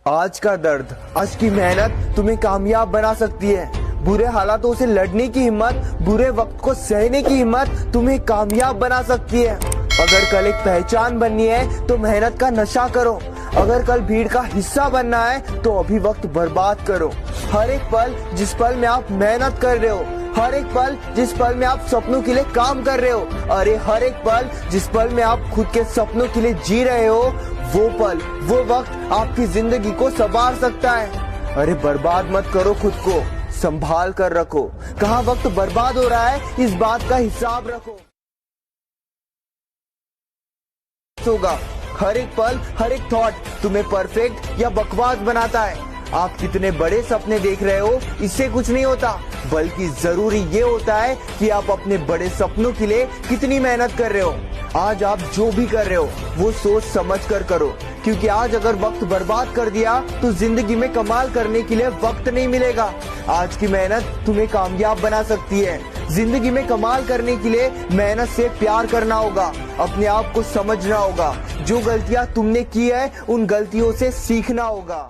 आज का दर्द, आज की मेहनत तुम्हें कामयाब बना सकती है। बुरे हालातों से लड़ने की हिम्मत, बुरे वक्त को सहने की हिम्मत तुम्हें कामयाब बना सकती है। अगर कल एक पहचान बननी है तो मेहनत का नशा करो। अगर कल भीड़ का हिस्सा बनना है तो अभी वक्त बर्बाद करो। हर एक पल जिस पल में आप मेहनत कर रहे हो, हर एक पल जिस पल में आप सपनों के लिए काम कर रहे हो, अरे हर एक पल जिस पल में आप खुद के सपनों के लिए जी रहे हो, वो पल, वो वक्त आपकी जिंदगी को संवार सकता है। अरे बर्बाद मत करो खुद को, संभाल कर रखो। कहाँ वक्त बर्बाद हो रहा है, इस बात का हिसाब रखो। होगा हर एक पल, हर एक थॉट तुम्हें परफेक्ट या बकवास बनाता है। आप कितने बड़े सपने देख रहे हो, इससे कुछ नहीं होता, बल्कि जरूरी ये होता है कि आप अपने बड़े सपनों के लिए कितनी मेहनत कर रहे हो। आज आप जो भी कर रहे हो वो सोच समझ कर करो, क्योंकि आज अगर वक्त बर्बाद कर दिया तो जिंदगी में कमाल करने के लिए वक्त नहीं मिलेगा। आज की मेहनत तुम्हें कामयाब बना सकती है। जिंदगी में कमाल करने के लिए मेहनत से प्यार करना होगा, अपने आप को समझना होगा। जो गलतियां तुमने की है उन गलतियों से सीखना होगा।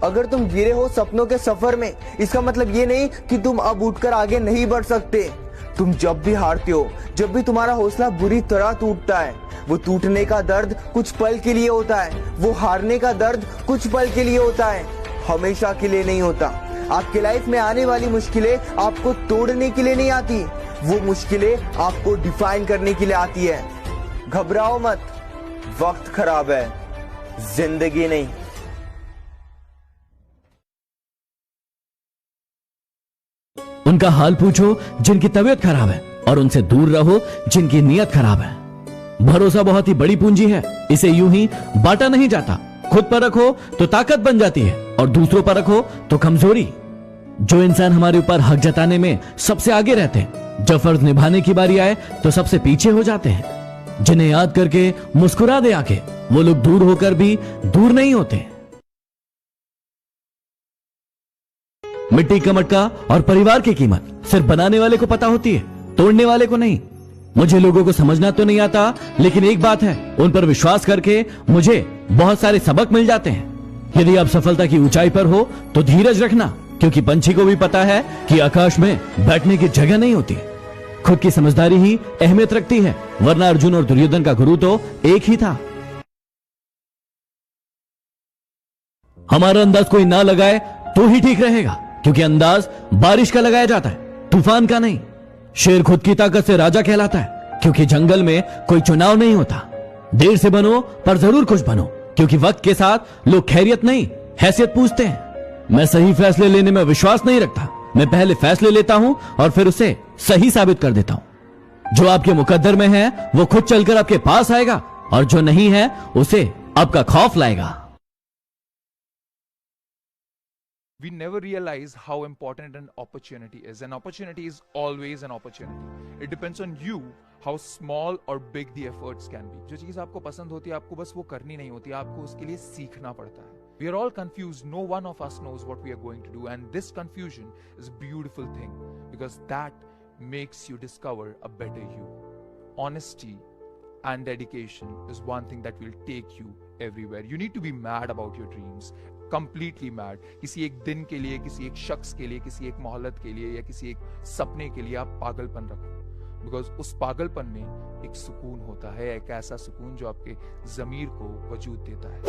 अगर तुम गिरे हो सपनों के सफर में, इसका मतलब ये नहीं कि तुम अब उठकर आगे नहीं बढ़ सकते। तुम जब भी हारते हो, जब भी तुम्हारा हौसला बुरी तरह टूटता है, वो टूटने का दर्द कुछ पल के लिए होता है, वो हारने का दर्द कुछ पल के लिए होता है, हमेशा के लिए नहीं होता। आपके लाइफ में आने वाली मुश्किलें आपको तोड़ने के लिए नहीं आती, वो मुश्किलें आपको डिफाइन करने के लिए आती है। घबराओ मत, वक्त खराब है, जिंदगी नहीं। उनका हाल पूछो जिनकी तबीयत खराब है, और उनसे दूर रहो जिनकी नीयत खराब है। भरोसा बहुत ही बड़ी पूंजी है, इसे यूं ही बांटा नहीं जाता। खुद पर रखो तो ताकत बन जाती है, और दूसरों पर रखो तो कमजोरी। जो इंसान हमारे ऊपर हक जताने में सबसे आगे रहते हैं, जब फर्ज निभाने की बारी आए तो सबसे पीछे हो जाते हैं। जिन्हें याद करके मुस्कुरा दे आके, वो लोग दूर होकर भी दूर नहीं होते। मिट्टी का मटका और परिवार की कीमत सिर्फ बनाने वाले को पता होती है, तोड़ने वाले को नहीं। मुझे लोगों को समझना तो नहीं आता, लेकिन एक बात है, उन पर विश्वास करके मुझे बहुत सारे सबक मिल जाते हैं। यदि आप सफलता की ऊंचाई पर हो तो धीरज रखना, क्योंकि पंछी को भी पता है कि आकाश में बैठने की जगह नहीं होती। खुद की समझदारी ही अहमियत रखती है, वरना अर्जुन और दुर्योधन का गुरु तो एक ही था। हमारा अंदाज कोई ना लगाए तो ही ठीक रहेगा, क्योंकि अंदाज बारिश का लगाया जाता है, तूफान का नहीं। शेर खुद की ताकत से राजा कहलाता है, क्योंकि जंगल में कोई चुनाव नहीं होता। देर से बनो पर जरूर कुछ बनो, क्योंकि वक्त के साथ लोग खैरियत नहीं हैसियत पूछते हैं। मैं सही फैसले लेने में विश्वास नहीं रखता, मैं पहले फैसले लेता हूं और फिर उसे सही साबित कर देता हूं। जो आपके मुकद्दर में है वो खुद चलकर आपके पास आएगा, और जो नहीं है उसे आपका खौफ लाएगा। We never realize how important an opportunity is. An opportunity is always an opportunity. It depends on you how small or big the efforts can be. जो चीज आपको पसंद होती है आपको बस वो करनी नहीं होती, आपको उसके लिए सीखना पड़ता है। We are all confused. No one of us knows what we are going to do, and this confusion is a beautiful thing because that makes you discover a better you. Honesty and dedication is one thing that will take you everywhere. You need to be mad about your dreams. Completely mad. किसी एक दिन के लिए, किसी एक शख्स के लिए, किसी एक मोहल्लत के लिए या किसी एक सपने के लिए आप पागलपन रखो, बिकॉज उस पागलपन में एक सुकून होता है, एक ऐसा सुकून जो आपके ज़मीर को वजूद देता है।